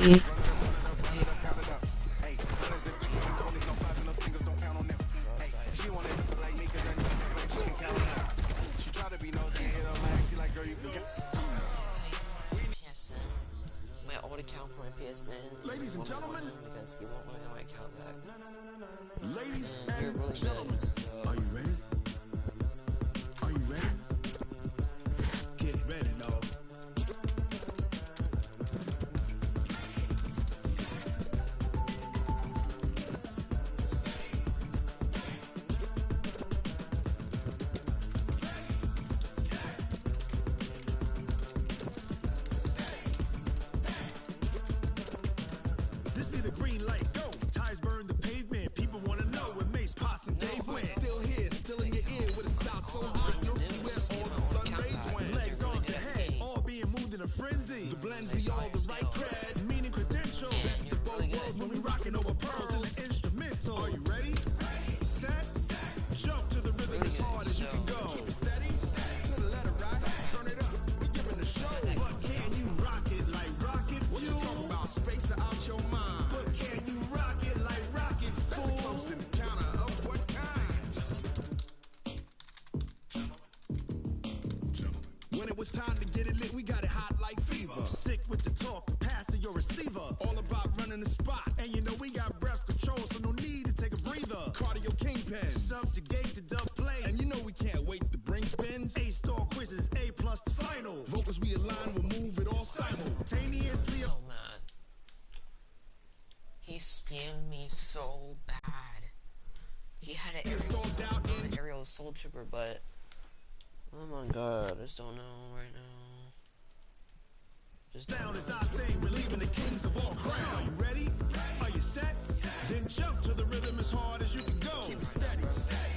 My old account for my PSN. Ladies and gentlemen, because you won't let my account back. Ladies and you're really gentlemen, good, so. Are you ready? Are you ready? Get ready, dog. This be the green light, go. Tires burn the pavement. People wanna know when Mace, Posse, and Dave went. Still here, still in your ear with a stop so hot. No see where all the sun rays went. Legs off the head, all being moved in a frenzy. The blends be all the right cred, meaning credential. That's the both worlds when we rockin' over pearls in the instrumental. Are you ready? Set, jump to the rhythm as hard as you can go. Steady, to the letter right, turn it up. We giving the show. But can you rock it like rocket fuel? What you talking about? Space out your mind. But can you rock it like rockets, fool? That's a close encounter of what kind? When it was time to get it lit, we got it hot like fever. Sick with the talk, passing your receiver. All about running the spot. And you know we got breath control, so no need to take a breather. Cardio kingpin, subjugate the dub play. And you know we can't wait to bring spins. A-star quizzes, A+ the final. Vocals we align, we'll move it all simultaneously. So mad. He scammed me so bad. He had an aerial soul trooper, but oh my god, I just don't know right now. Just Down is our thing, we're leaving the kings of all crowns. Are you ready? Are you set? Then jump to the rhythm as hard as you can go. Keep it steady,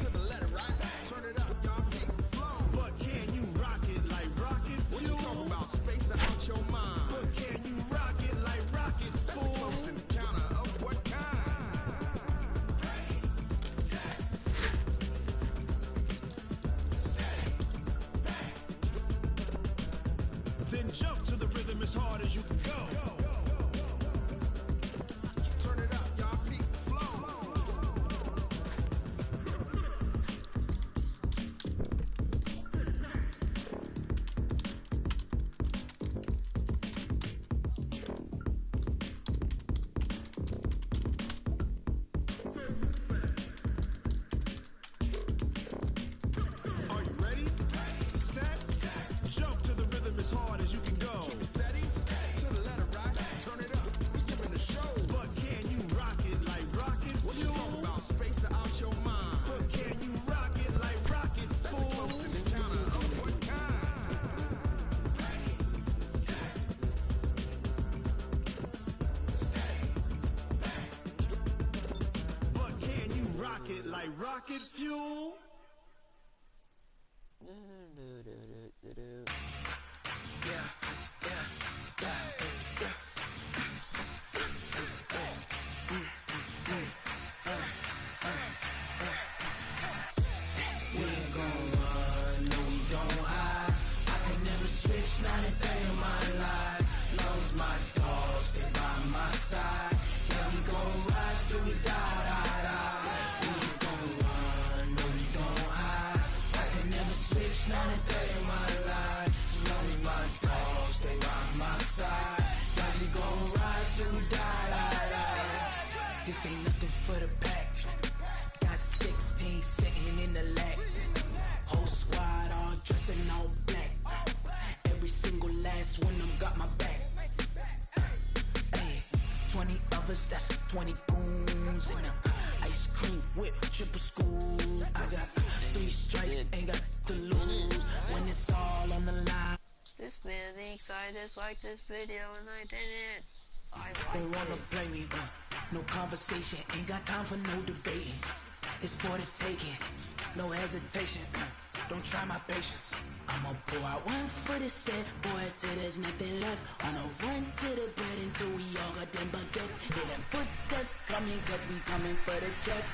to the letter right. Turn it up, y'all keep the flow. But can you rock it like rocket fuel? What you talking about? Space out your mind. But can you rock it like rockets, fool? That's a close encounter of what kind? Then jump to the rhythm as hard as you can go. Turn it up, y'all keep the flow. Are you ready? Set, jump to the rhythm as hard as you can go. Steady, to the letter right. Turn it up, we giving the show. But can you rock it like rocket fuel? What you talking about? Space out your mind. But can you rock it like rockets, fool? That's a close encounter of what kind? But can you rock it like rocket fuel? We ain't gon' run, no we don't hide. I can never switch, not a day in my life. Long as my dogs stay by my side. Yeah, we gon' ride till we die, die, die. We ain't gon' run, no we don't hide. I can never switch, not a day in my life. As long as my dogs stay by my side. Yeah, we gon' ride till we die, die, die. This ain't nothing for the pack. Got 16 sitting in the lap. Whole squad all dressing all black. Every single last one of them got my back. Hey, 20 of us, that's 20 goons. And ice cream whip, triple school. I got 3 strikes, ain't got to lose. When it's all on the line. This man thinks I dislike this video and I didn't. They wanna play me, no conversation, ain't got time for no debating. It's for the taking, no hesitation. Don't try my patience. I'ma pour out one for the set, boy, till there's nothing left. On a run to the bed until we all got them baguettes. Hear them footsteps coming, cause we coming for the check.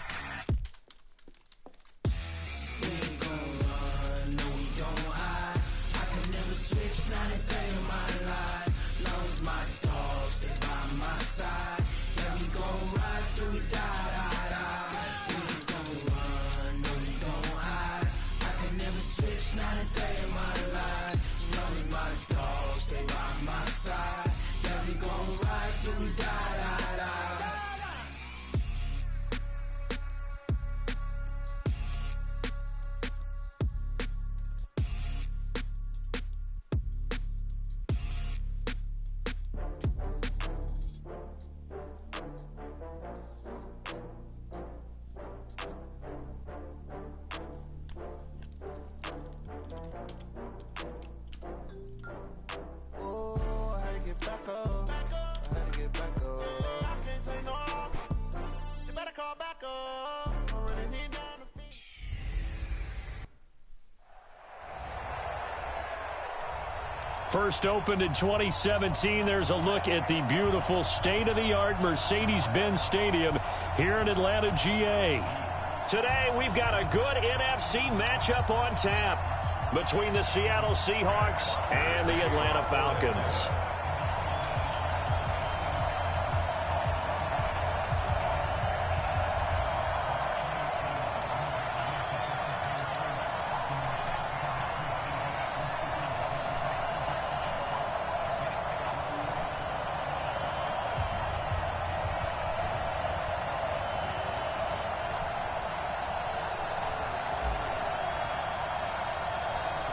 We ain't gon' run, no we don't hide. I can never switch, not a day in my life. Long as my dogs stay by my First opened in 2017. There's a look at the beautiful state-of-the-art Mercedes-Benz Stadium here in Atlanta, GA. Today, we've got a good NFC matchup on tap between the Seattle Seahawks and the Atlanta Falcons.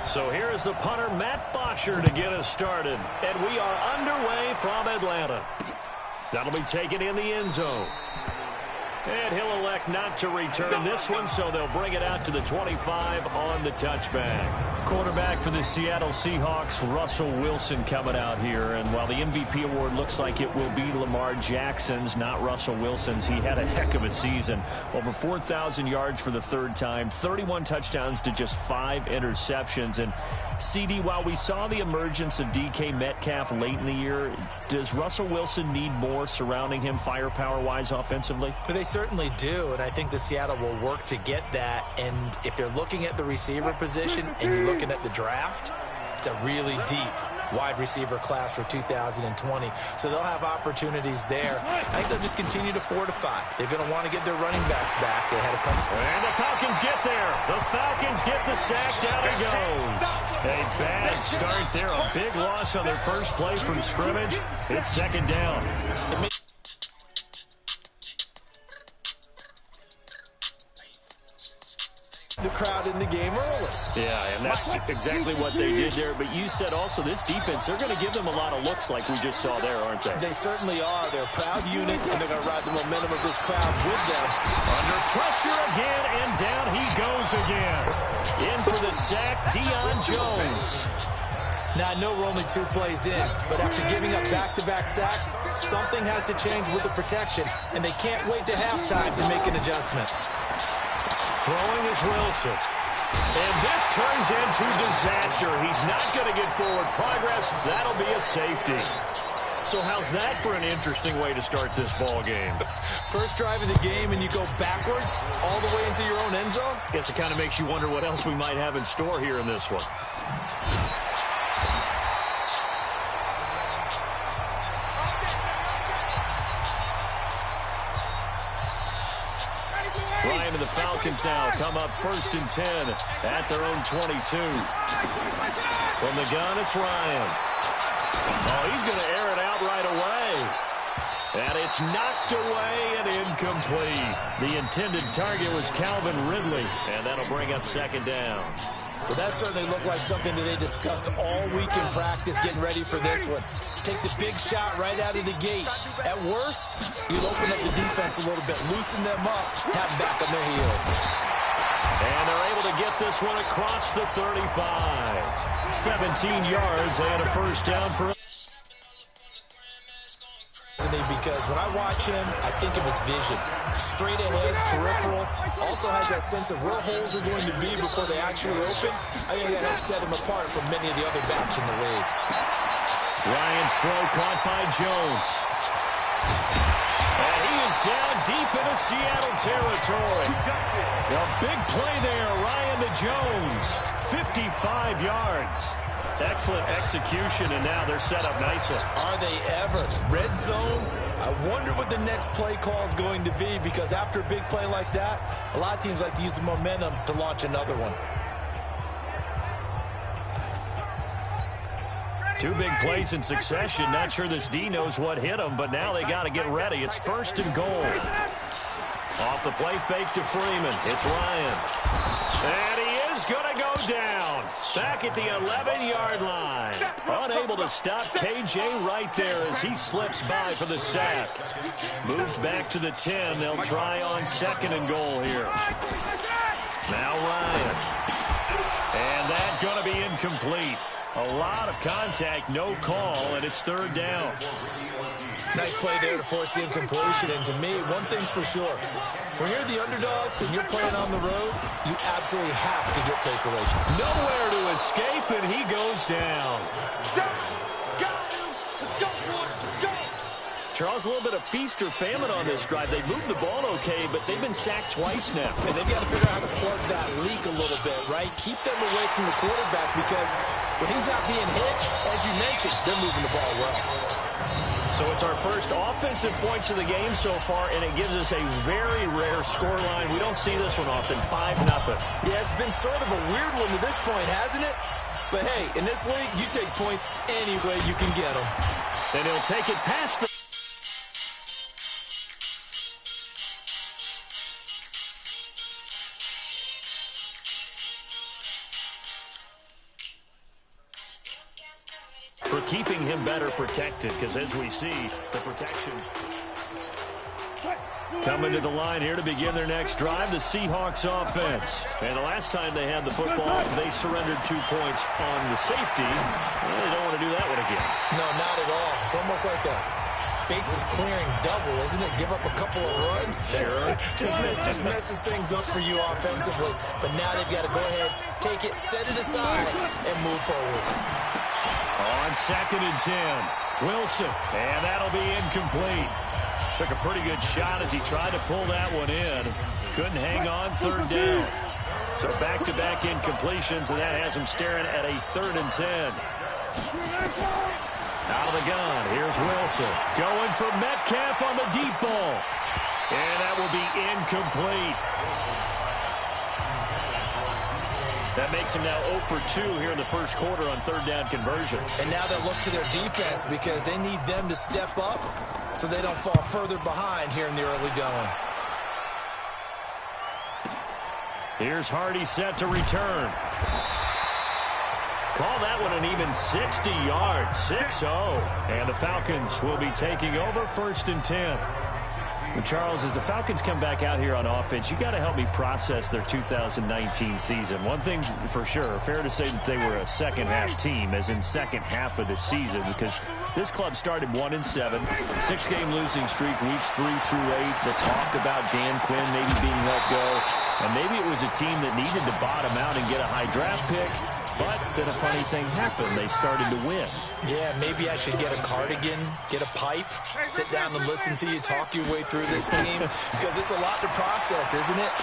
So here is the punter, Matt Bosher, to get us started. And we are underway from Atlanta. That'll be taken in the end zone. And he'll elect not to return this one, so they'll bring it out to the 25 on the touchback. Quarterback for the Seattle Seahawks, Russell Wilson, coming out here. And while the MVP award looks like it will be Lamar Jackson's, not Russell Wilson's, he had a heck of a season. Over 4,000 yards for the third time, 31 touchdowns to just 5 interceptions. And CD, while we saw the emergence of DK Metcalf late in the year, does Russell Wilson need more surrounding him firepower-wise offensively? They certainly do, and I think the Seattle will work to get that. And if you're looking at the receiver position and you're looking at the draft, it's a really deep wide receiver class for 2020. So they'll have opportunities there. I think they'll just continue to fortify. They're going to want to get their running backs back. They had a couple. And the Falcons get there. The Falcons get the sack. Down he goes. A bad start there. A big loss on their first play from scrimmage. It's second down. The crowd in the game early. Yeah, and that's exactly what they did there. But you said also this defense, they're going to give them a lot of looks like we just saw there, aren't they? They certainly are. They're a proud unit, and they're going to ride the momentum of this crowd with them. Under pressure again, and down he goes again. In for the sack, Deion Jones. Now, I know we're only 2 plays in, but after giving up back-to-back sacks, something has to change with the protection, and they can't wait to halftime to make an adjustment. Throwing is Wilson. And this turns into disaster. He's not going to get forward progress. That'll be a safety. So how's that for an interesting way to start this ball game? First drive of the game and you go backwards all the way into your own end zone? Guess it kind of makes you wonder what else we might have in store here in this one. Ryan and the Falcons now come up 1st and 10 at their own 22. From the gun, it's Ryan. Oh, he's going to air it out right away. And it's knocked away and incomplete. The intended target was Calvin Ridley, and that'll bring up second down. Well, that certainly looked like something that they discussed all week in practice getting ready for this one. Take the big shot right out of the gate. At worst, you'll open up the defense a little bit, loosen them up, have them back on their heels. And they're able to get this one across the 35. 17 yards and a first down for because when I watch him, I think of his vision. Straight ahead, peripheral, also has that sense of where holes are going to be before they actually open. I think that helps set him apart from many of the other backs in the league. Ryan's throw caught by Jones. And he is down deep into Seattle territory. A big play there, Ryan to Jones. 55 yards. Excellent execution, and now they're set up nicely. Are they ever? Red zone? I wonder what the next play call is going to be, because after a big play like that, a lot of teams like to use the momentum to launch another one. 2 big plays in succession. Not sure this D knows what hit him, but now they got to get ready. It's 1st and goal. Off the play fake to Freeman. It's Ryan. And he is going to go down. Back at the 11-yard line. Unable to stop KJ right there as he slips by for the sack. Moved back to the 10. They'll try on 2nd and goal here. Now Ryan. And that's going to be incomplete. A lot of contact, no call, and it's 3rd down. Nice play there to force the incompletion, and to me, one thing's for sure. When you're the underdogs and you're playing on the road, you absolutely have to get takeaways. Nowhere to escape, and he goes down. Charles, a little bit of feast or famine on this drive. They moved the ball okay, but they've been sacked twice now. And they've got to figure out how to plug that leak a little bit, right? Keep them away from the quarterback because when he's not being hit, as you mentioned, they're moving the ball well. So it's our first offensive points of the game so far, and it gives us a very rare scoreline. We don't see this one often, 5-0. Yeah, it's been sort of a weird one to this point, hasn't it? But, hey, in this league, you take points any way you can get them. And he'll take it past the... for keeping him better protected, because as we see, the protection coming to the line here to begin their next drive, the Seahawks offense. And the last time they had the football, they surrendered 2 points on the safety. Well, they don't want to do that one again. No, not at all. It's almost like a bases clearing double, isn't it? Give up a couple of runs. Sure. just messes things up for you offensively. But now they've got to go ahead, take it, set it aside, and move forward. On 2nd and 10, Wilson, and that'll be incomplete. Took a pretty good shot as he tried to pull that one in. Couldn't hang on 3rd down. So back-to-back incompletions, and that has him staring at a 3rd and 10. Out of the gun, here's Wilson. Going for Metcalf on the deep ball. And that will be incomplete. That makes him now 0 for 2 here in the first quarter on 3rd down conversions. And now they'll look to their defense because they need them to step up so they don't fall further behind here in the early going. Here's Hardy set to return. Call that one an even 60 yards, 6-0. And the Falcons will be taking over 1st and 10. And Charles, as the Falcons come back out here on offense, you got to help me process their 2019 season. One thing for sure, fair to say that they were a second-half team, as in second half of the season, because this club started 1-7, 6-game losing streak, weeks 3 through 8. The talk about Dan Quinn maybe being let go, and maybe it was a team that needed to bottom out and get a high draft pick, but then a funny thing happened. They started to win. Yeah, maybe I should get a cardigan, get a pipe, sit down and listen to you talk your way through this team, because it's a lot to process, isn't it?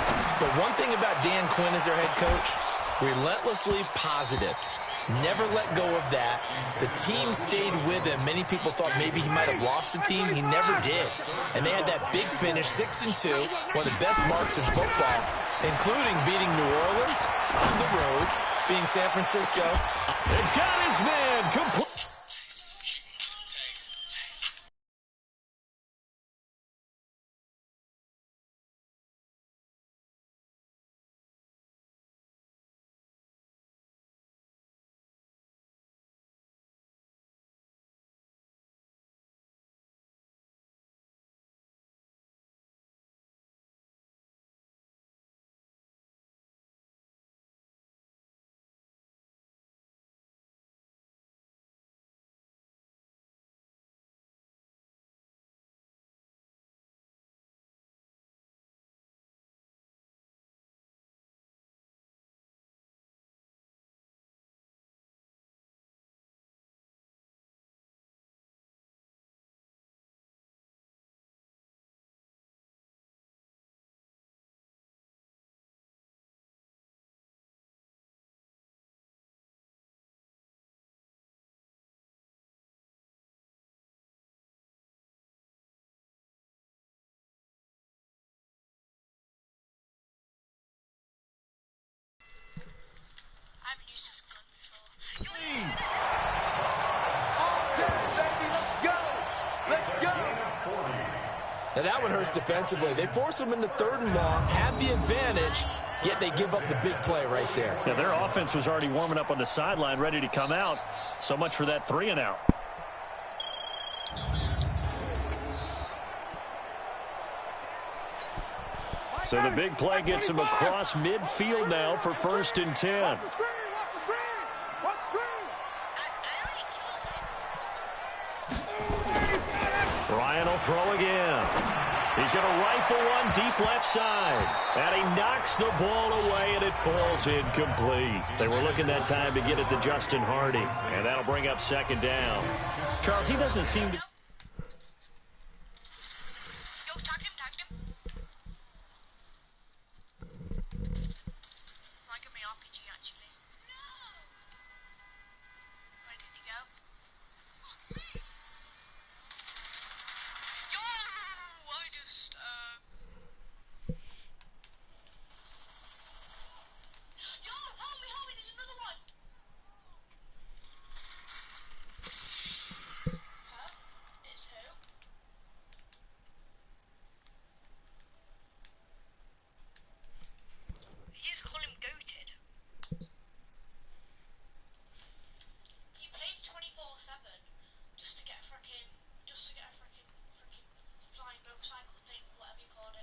But one thing about Dan Quinn as their head coach, relentlessly positive. Never let go of that. The team stayed with him. Many people thought maybe he might have lost the team. He never did. And they had that big finish, 6-2, one of the best marks in football, including beating New Orleans on the road, being San Francisco. They got his man complete. Now that one hurts defensively. They force them into 3rd and long, have the advantage, yet they give up the big play right there. Yeah, their offense was already warming up on the sideline, ready to come out. So much for that 3-and-out. So the big play gets him across midfield now for 1st and 10. Ryan will throw again. He's going to rifle one deep left side. And he knocks the ball away, and it falls incomplete. They were looking that time to get it to Justin Hardy. And that'll bring up second down. Charles, he doesn't seem to...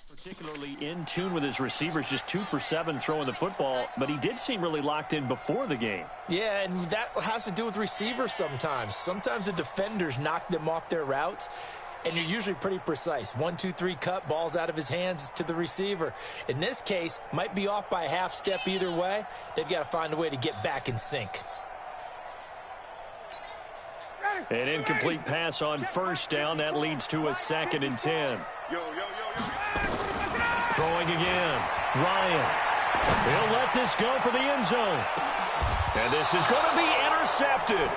Particularly in tune with his receivers, just 2 for 7 throwing the football, but he did seem really locked in before the game. Yeah, and that has to do with receivers sometimes. Sometimes the defenders knock them off their routes, and you're usually pretty precise. 1, 2, 3 cut, balls out of his hands to the receiver. In this case, might be off by a half step either way. They've got to find a way to get back in sync. An incomplete pass on first down. That leads to a 2nd and 10. Throwing again. Ryan. He'll let this go for the end zone. And this is going to be intercepted.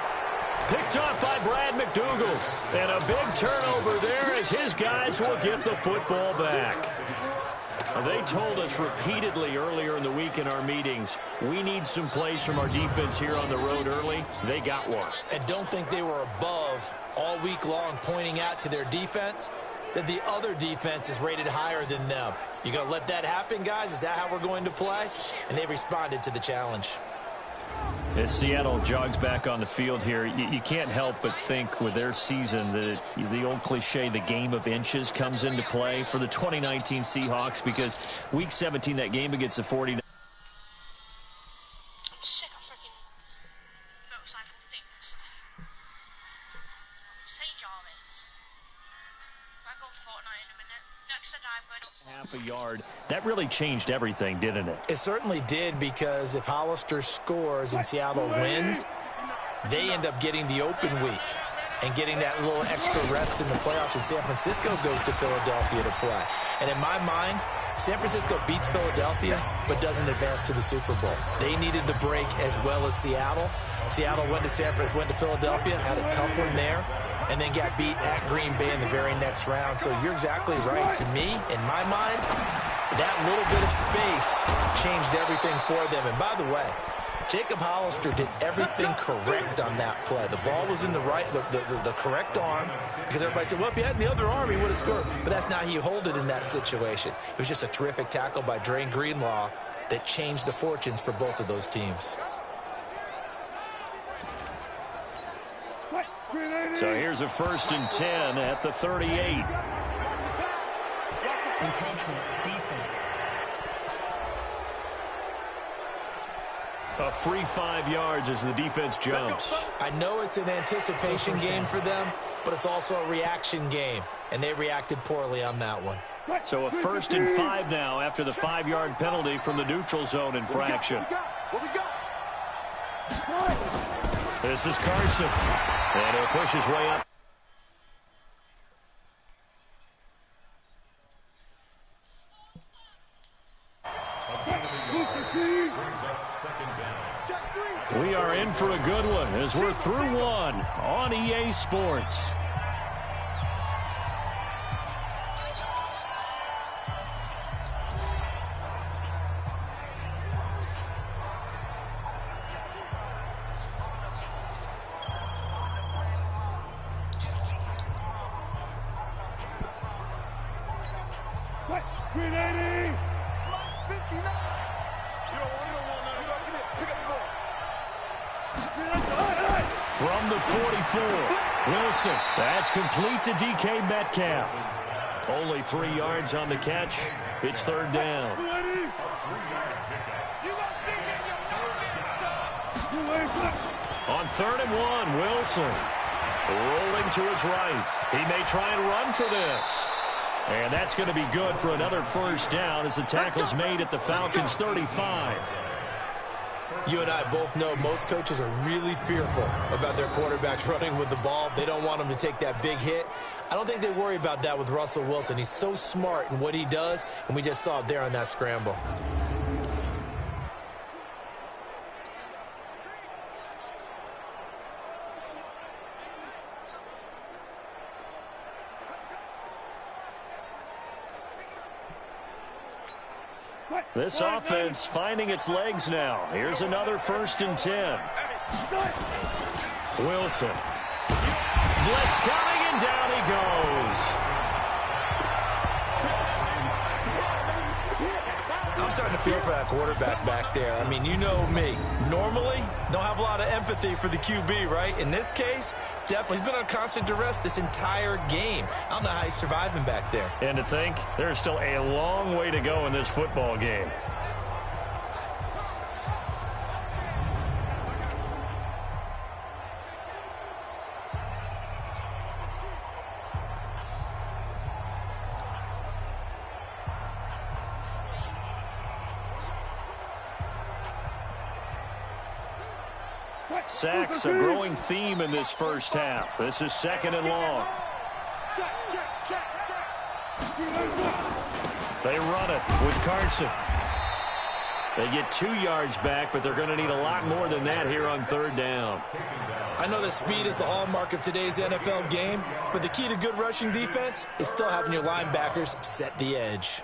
Picked up by Brad McDougal. And a big turnover there as his guys will get the football back. They told us repeatedly earlier in the week in our meetings, we need some plays from our defense here on the road early. They got one. And don't think they were above all week long pointing out to their defense that the other defense is rated higher than them. You going to let that happen, guys? Is that how we're going to play? And they responded to the challenge. As Seattle jogs back on the field here, you can't help but think with their season that the old cliche, the game of inches, comes into play for the 2019 Seahawks, because Week 17, that game against the 49ers. I'm sick of freaking motorcycle things. Say Jarvis. I go Fortnite in a minute. Next time I'm going to... Half a yard. That really changed everything, didn't it? It certainly did, because if Hollister scores and Seattle wins, they end up getting the open week and getting that little extra rest in the playoffs, and San Francisco goes to Philadelphia to play. And in my mind, San Francisco beats Philadelphia but doesn't advance to the Super Bowl. They needed the break as well as Seattle. Seattle went to Philadelphia, had a tough one there, and then got beat at Green Bay in the very next round. So you're exactly right. To me, in my mind, that little bit of space changed everything for them. And by the way, Jacob Hollister did everything correct on that play. The ball was in the correct arm, because everybody said, well, if he had the other arm, he would have scored. But that's not how you hold it in that situation. It was just a terrific tackle by Drain Greenlaw that changed the fortunes for both of those teams. So here's a 1st and 10 at the 38. Encroachment, defense. A free 5 yards as the defense jumps. I know it's an anticipation game for them, but it's also a reaction game, and they reacted poorly on that one. So a 1st and 5 now after the 5-yard penalty from the neutral zone infraction. This is Carson, and he'll push his way up. We are in for a good one as we're through one on EA Sports. From the 44, Wilson. That's complete to DK Metcalf. Only 3 yards on the catch. It's 3rd down. On 3rd and 1, Wilson rolling to his right. He may try and run for this. And that's going to be good for another first down as the tackle's made at the Falcons' 35. You and I both know most coaches are really fearful about their quarterbacks running with the ball. They don't want them to take that big hit. I don't think they worry about that with Russell Wilson. He's so smart in what he does, and we just saw it there on that scramble. This offense finding its legs now. Here's another 1st and 10. Wilson. Blitz coming, and down he goes. I'm starting to feel for that quarterback back there. I mean, you know me. Normally, don't have a lot of empathy for the QB, right? In this case, definitely. He's been on constant duress this entire game. I don't know how he's surviving back there. And to think, there's still a long way to go in this football game. Sacks, a growing theme in this first half. This is 2nd and long. They run it with Carson. They get 2 yards back, but they're going to need a lot more than that here on 3rd down. I know that speed is the hallmark of today's NFL game, but the key to good rushing defense is still having your linebackers set the edge.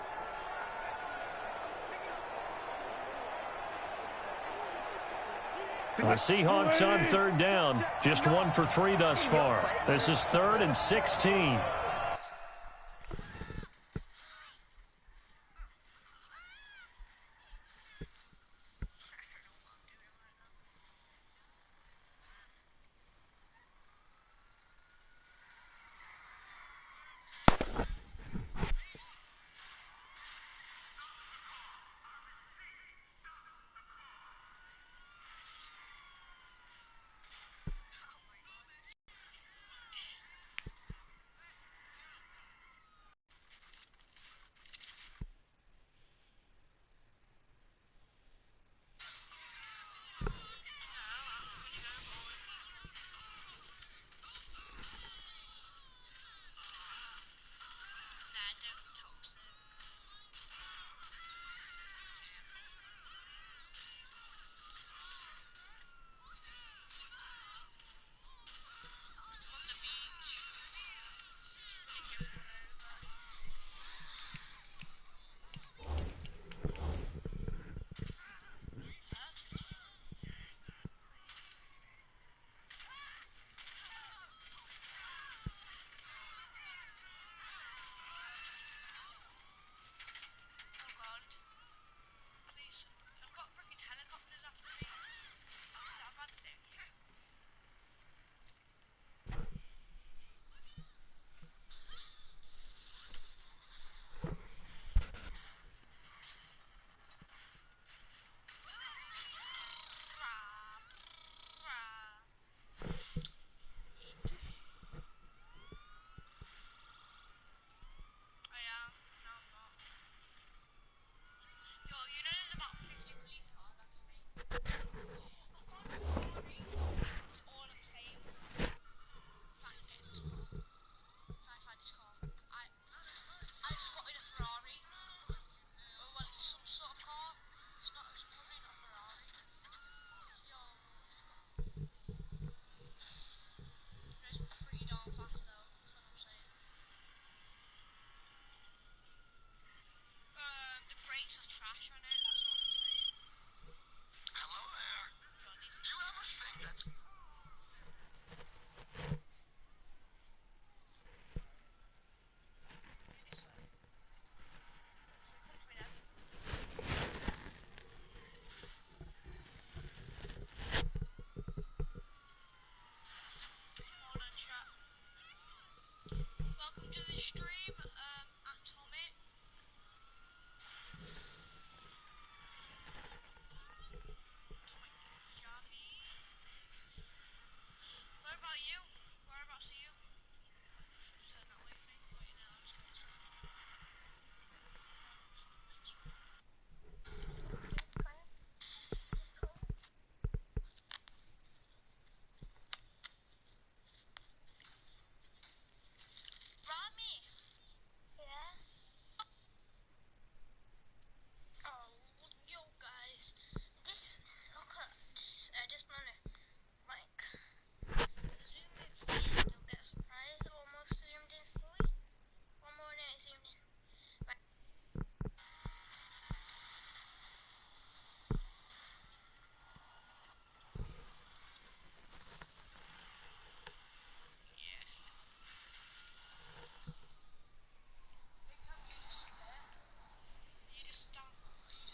The Seahawks on 3rd down, just 1 for 3 thus far. This is 3rd and 16.